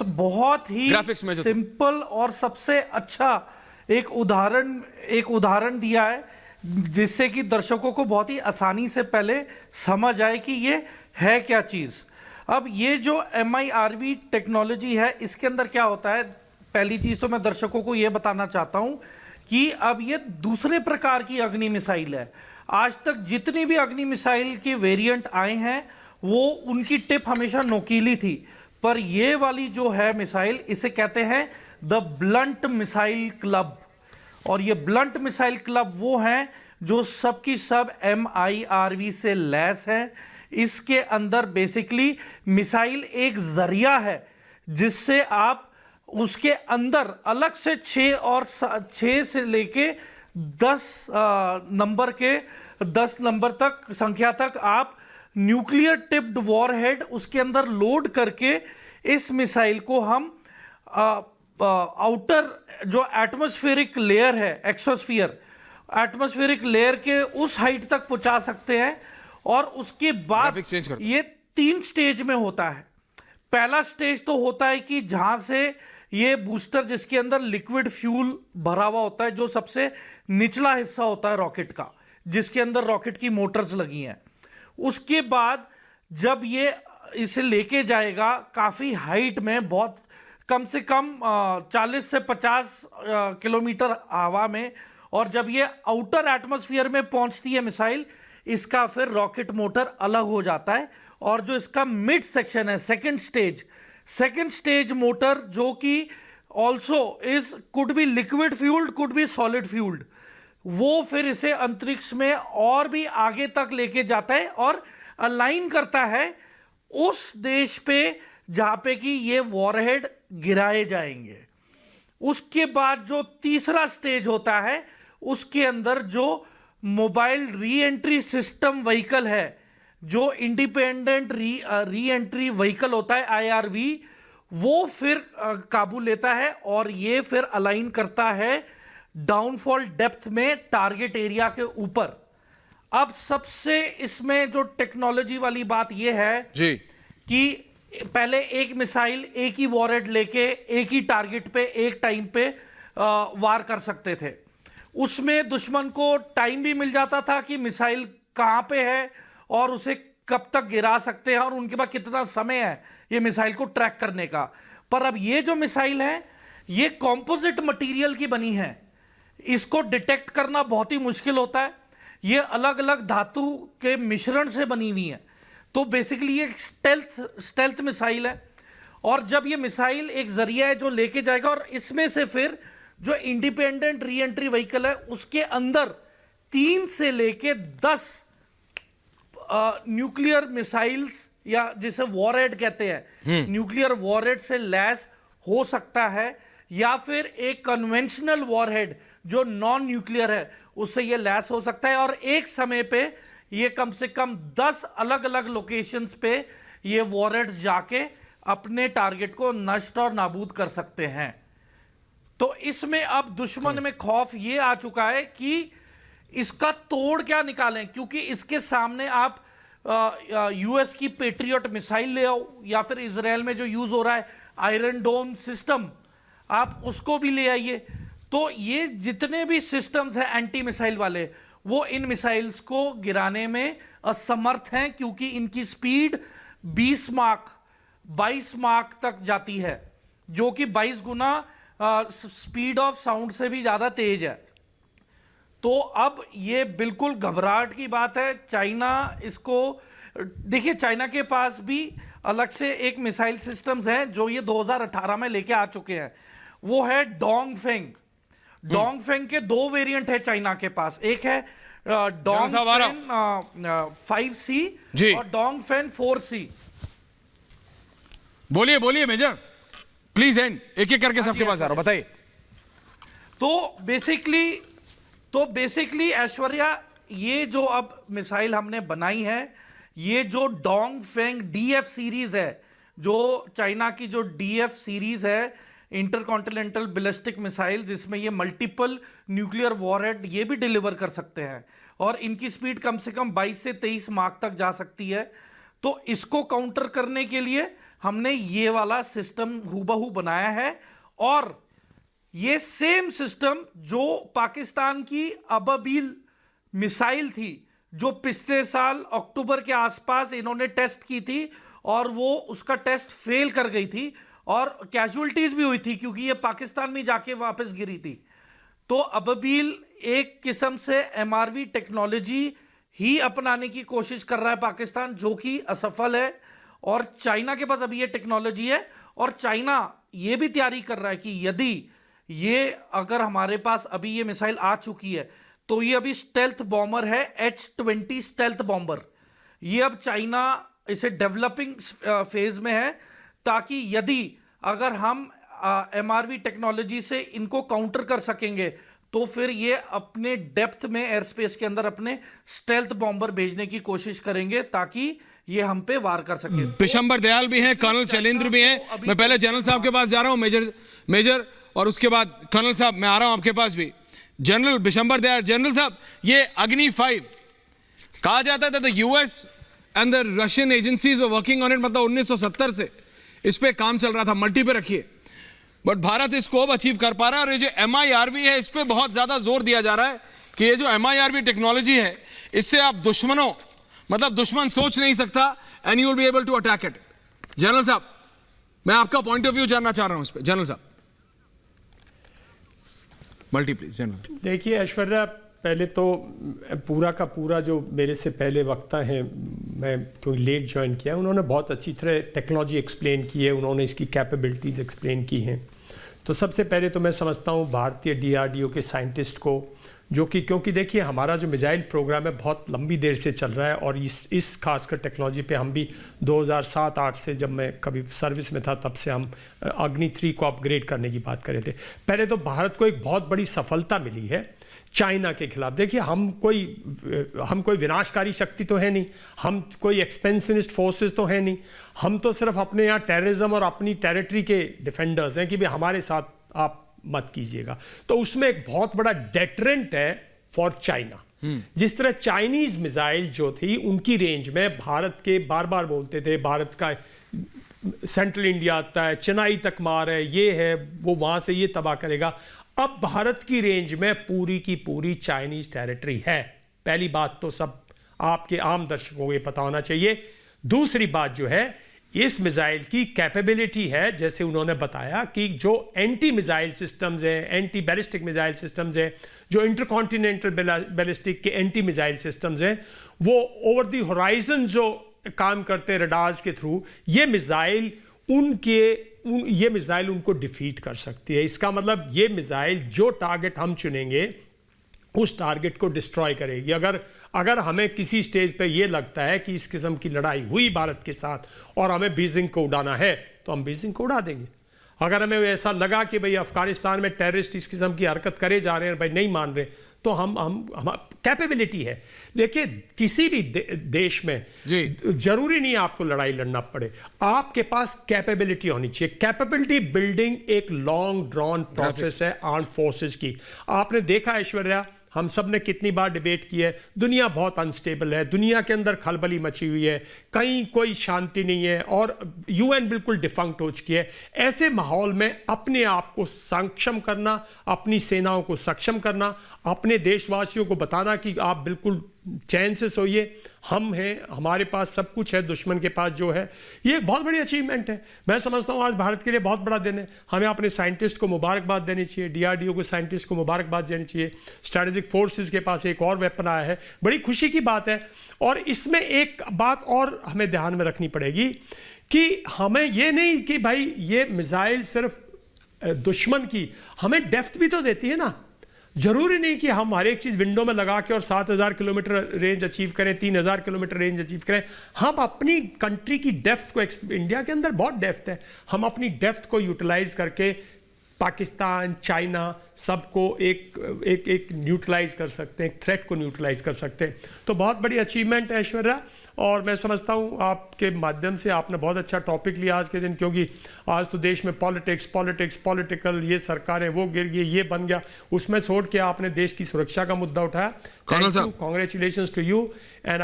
बहुत ही ग्राफिक्स में सिंपल और सबसे अच्छा एक उदाहरण दिया है, जिससे कि दर्शकों को बहुत ही आसानी से पहले समझ आए कि ये है क्या चीज। अब ये जो MIRV टेक्नोलॉजी है, इसके अंदर क्या होता है, पहली चीज तो मैं दर्शकों को यह बताना चाहता हूं कि अब ये दूसरे प्रकार की अग्नि मिसाइल है। आज तक जितनी भी अग्नि मिसाइल के वेरिएंट आए हैं वो उनकी टिप हमेशा नोकीली थी, पर ये वाली जो है मिसाइल, इसे कहते हैं द ब्लंट मिसाइल क्लब। और ये ब्लंट मिसाइल क्लब वो हैं जो सबकी सब MIRV से लैस है। इसके अंदर बेसिकली मिसाइल एक जरिया है जिससे आप उसके अंदर अलग से 6 से लेके 10 नंबर तक संख्या तक आप न्यूक्लियर टिप्ड वॉरहेड उसके अंदर लोड करके इस मिसाइल को हम आउटर जो एटमॉस्फेरिक लेयर है, एक्सोस्फीयर एटमॉस्फेरिक लेयर के उस हाइट तक पहुंचा सकते हैं। और उसके बाद ये 3 स्टेज में होता है। पहला स्टेज तो होता है कि जहां से ये बूस्टर, जिसके अंदर लिक्विड फ्यूल भरा हुआ होता है, जो सबसे निचला हिस्सा होता है रॉकेट का, जिसके अंदर रॉकेट की मोटर्स लगी हैं। उसके बाद जब ये इसे लेके जाएगा काफी हाइट में, बहुत कम से कम 40 से 50 किलोमीटर हवा में, और जब ये आउटर एटमॉस्फेयर में पहुंचती है मिसाइल, इसका फिर रॉकेट मोटर अलग हो जाता है। और जो इसका मिड सेक्शन है, सेकंड स्टेज मोटर, जो कि also is could be liquid fuelled, could be solid fuelled, वो फिर इसे अंतरिक्ष में और भी आगे तक लेके जाता है और अलाइन करता है उस देश पे जहां पे कि ये वॉरहेड गिराए जाएंगे। उसके बाद जो तीसरा स्टेज होता है, उसके अंदर जो mobile re entry system vehicle है, जो इंडिपेंडेंट री एंट्री व्हीकल होता है IRV, वो फिर काबू लेता है और ये फिर अलाइन करता है डाउनफॉल डेप्थ में टारगेट एरिया के ऊपर। अब सबसे इसमें जो टेक्नोलॉजी वाली बात यह है जी कि पहले एक मिसाइल एक ही वॉरहेड लेके एक ही टारगेट पे एक टाइम पे वार कर सकते थे। उसमें दुश्मन को टाइम भी मिल जाता था कि मिसाइल कहां पे है और उसे कब तक गिरा सकते हैं और उनके पास कितना समय है ये मिसाइल को ट्रैक करने का। पर अब ये जो मिसाइल है, ये कॉम्पोजिट मटेरियल की बनी है, इसको डिटेक्ट करना बहुत ही मुश्किल होता है। ये अलग अलग धातु के मिश्रण से बनी हुई है, तो बेसिकली ये स्टेल्थ मिसाइल है। और जब ये मिसाइल एक जरिया है जो लेके जाएगा, और इसमें से फिर जो इंडिपेंडेंट री एंट्री व्हीकल है, उसके अंदर 3 से लेके 10 न्यूक्लियर मिसाइल्स, या जिसे वॉरहेड कहते हैं, न्यूक्लियर वॉरहेड से लैस हो सकता है, या फिर एक कन्वेंशनल वॉरहेड जो नॉन न्यूक्लियर है उससे ये लैस हो सकता है। और एक समय पे ये कम से कम 10 अलग अलग लोकेशंस पे ये वॉरहेड जाके अपने टारगेट को नष्ट और नाबूद कर सकते हैं। तो इसमें अब दुश्मन में खौफ ये आ चुका है कि इसका तोड़ क्या निकालें, क्योंकि इसके सामने आप US की पेट्रियट मिसाइल ले आओ, या फिर इजराइल में जो यूज हो रहा है आयरन डोम सिस्टम, आप उसको भी ले आइए। तो ये जितने भी सिस्टम्स हैं एंटी मिसाइल वाले, वो इन मिसाइल्स को गिराने में असमर्थ हैं, क्योंकि इनकी स्पीड 22 माक तक जाती है, जो कि 22 गुना स्पीड ऑफ साउंड से भी ज्यादा तेज है। तो अब ये बिल्कुल घबराहट की बात है। चाइना इसको, देखिए चाइना के पास भी अलग से एक मिसाइल सिस्टम्स है जो ये 2018 में लेके आ चुके हैं, वो है डोंगफेंग। डोंगफेंग के 2 वेरिएंट है चाइना के पास, एक है डोंगफेन 5C और डोंगफेन 4C। बोलिए बोलिए मेजर, प्लीज एंड एक एक करके सबके पास आ रहा हूं, बताइए। तो बेसिकली ऐश्वर्या, ये जो अब मिसाइल हमने बनाई है, ये जो डोंगफेंग DF सीरीज है, जो चाइना की जो DF सीरीज है, इंटरकॉन्टिनेंटल बैलिस्टिक मिसाइल, जिसमें ये मल्टीपल न्यूक्लियर वॉरहेड ये भी डिलीवर कर सकते हैं, और इनकी स्पीड कम से कम 22 से 23 माक तक जा सकती है। तो इसको काउंटर करने के लिए हमने ये वाला सिस्टम हूबहू बनाया है, और ये सेम सिस्टम जो पाकिस्तान की अबाबील मिसाइल थी, जो पिछले साल अक्टूबर के आसपास इन्होंने टेस्ट की थी और वो उसका टेस्ट फेल कर गई थी और कैजुअल्टीज भी हुई थी क्योंकि ये पाकिस्तान में जाके वापस गिरी थी। तो अबाबील एक किस्म से एमआरवी टेक्नोलॉजी ही अपनाने की कोशिश कर रहा है पाकिस्तान, जो कि असफल है। और चाइना के पास अभी ये टेक्नोलॉजी है, और चाइना ये भी तैयारी कर रहा है कि यदि ये अगर हमारे पास अभी ये मिसाइल आ चुकी है तो ये अभी स्टेल्थ बॉम्बर है, H-20 स्टेल्थ बॉम्बर। ये अब चाइना इसे डेवलपिंग फेज में है, ताकि यदि अगर हम एमआरवी टेक्नोलॉजी से इनको काउंटर कर सकेंगे तो फिर ये अपने डेप्थ में एयर स्पेस के अंदर अपने स्टेल्थ बॉम्बर भेजने की कोशिश करेंगे ताकि ये हम पे वार कर सके। बिशंबर दयाल भी हैं, कर्नल शैलेंद्र भी हैं। मैं पहले जनरल साहब के पास जा रहा हूं, मेजर और उसके बाद कर्नल साहब मैं आ रहा हूं आपके पास भी। जनरल बिशंबर दयाल, जनरल साहब, ये अग्नि 5 कहा जाता था, US and the Russian agencies were working on it, मतलब 1970 से इस पे काम चल रहा था, मल्टी पे रखिए, बट भारत इसको अब अचीव कर पा रहा है। और ये जो MIRV है, इस पे बहुत ज्यादा जोर दिया जा रहा है कि ये जो MIRV टेक्नोलॉजी है, इससे आप दुश्मनों, मतलब दुश्मन सोच नहीं सकता, and you will be able to attack it. General साहब, मैं आपका पॉइंट ऑफ व्यू जानना चाह रहा हूं इस पे। जनरल साहब, मल्टी प्लीज। जनरल देखिए ऐश्वर्या, पहले तो पूरा का पूरा जो मेरे से पहले वक्ता हैं, मैं क्योंकि लेट ज्वाइन किया, उन्होंने बहुत अच्छी तरह टेक्नोलॉजी एक्सप्लेन की है, उन्होंने इसकी कैपेबिलिटीज़ एक्सप्लेन की हैं। तो सबसे पहले तो मैं समझता हूँ भारतीय DRDO के साइंटिस्ट को, जो कि क्योंकि देखिए हमारा जो मिसाइल प्रोग्राम है बहुत लंबी देर से चल रहा है, और इस खासकर टेक्नोलॉजी पे हम भी 2007-8 से, जब मैं कभी सर्विस में था, तब से हम अग्नि 3 को अपग्रेड करने की बात कर रहे थे। पहले तो भारत को एक बहुत बड़ी सफलता मिली है चाइना के खिलाफ। देखिए हम कोई विनाशकारी शक्ति तो है नहीं, हम कोई एक्सपेंशनिस्ट फोर्सेस तो है नहीं, हम तो सिर्फ अपने यहाँ टेररिज्म और अपनी टेरिटरी के डिफेंडर्स हैं कि भाई हमारे साथ आप मत कीजिएगा। तो उसमें एक बहुत बड़ा डेटरेंट है फॉर चाइना। जिस तरह चाइनीज मिसाइल जो थी, उनकी रेंज में भारत के बार बार बोलते थे भारत का सेंट्रल इंडिया आता है, चेन्नई तक मार है, ये है वो, वहां से ये तबाह करेगा। अब भारत की रेंज में पूरी की पूरी चाइनीज टेरिटरी है। पहली बात तो सब आपके आम दर्शकों को ये पता होना चाहिए। दूसरी बात जो है, इस मिसाइल की कैपेबिलिटी है, जैसे उन्होंने बताया कि जो एंटी मिसाइल सिस्टम्स हैं, एंटी बैलिस्टिक मिसाइल सिस्टम्स हैं, जो इंटरकॉन्टिनेंटल बैलिस्टिक के एंटी मिसाइल सिस्टम्स हैं, वो ओवर द होराइजन जो काम करते हैं रडार्स के थ्रू, ये मिसाइल उनको डिफीट कर सकती है। इसका मतलब ये मिसाइल जो टारगेट हम चुनेंगे उस टारगेट को डिस्ट्रॉय करेगी। अगर हमें किसी स्टेज पे ये लगता है कि इस किस्म की लड़ाई हुई भारत के साथ और हमें बीजिंग को उड़ाना है, तो हम बीजिंग को उड़ा देंगे। अगर हमें ऐसा लगा कि भाई अफगानिस्तान में टेररिस्ट इस किस्म की हरकत करे जा रहे हैं, भाई नहीं मान रहे, तो हम कैपेबिलिटी है। देखिए किसी भी देश में जरूरी नहीं आपको लड़ाई लड़ना पड़े, आपके पास कैपेबिलिटी होनी चाहिए। कैपेबिलिटी बिल्डिंग एक लॉन्ग ड्रॉन प्रोसेस है आर्म फोर्सेस की। आपने देखा ऐश्वर्या, हम सब ने कितनी बार डिबेट की है, दुनिया बहुत अनस्टेबल है, दुनिया के अंदर खलबली मची हुई है, कहीं कोई शांति नहीं है, और UN बिल्कुल डिफंक्ट हो चुकी है। ऐसे माहौल में अपने आप को सक्षम करना, अपनी सेनाओं को सक्षम करना, अपने देशवासियों को बताना कि आप बिल्कुल चैन से सोइए, हम हैं, हमारे पास सब कुछ है, दुश्मन के पास जो है, ये एक बहुत बड़ी अचीवमेंट है। मैं समझता हूँ आज भारत के लिए बहुत बड़ा दिन है। हमें अपने साइंटिस्ट को मुबारकबाद देनी चाहिए, DRDO के साइंटिस्ट को मुबारकबाद देनी चाहिए। स्ट्रैटेजिक फोर्सेस के पास एक और वेपन आया है, बड़ी खुशी की बात है। और इसमें एक बात और हमें ध्यान में रखनी पड़ेगी कि हमें ये नहीं कि भाई ये मिसाइल सिर्फ दुश्मन की, हमें डेप्थ भी तो देती है ना। जरूरी नहीं कि हम हर एक चीज विंडो में लगा के और 7000 किलोमीटर रेंज अचीव करें, 3000 किलोमीटर रेंज अचीव करें। हम अपनी कंट्री की डेप्थ को, इंडिया के अंदर बहुत डेप्थ है, हम अपनी डेप्थ को यूटिलाइज करके पाकिस्तान, चाइना सबको एक न्यूट्रलाइज कर सकते हैं, एक थ्रेट को न्यूट्रलाइज कर सकते हैं। तो बहुत बड़ी अचीवमेंट है ऐश्वर्या, और मैं समझता हूँ आपके माध्यम से आपने बहुत अच्छा टॉपिक लिया आज के दिन, क्योंकि आज तो देश में पॉलिटिकल, ये सरकारें वो गिर गई, ये बन गया, उसमें छोड़ के आपने देश की सुरक्षा का मुद्दा उठाया। Congratulations to you and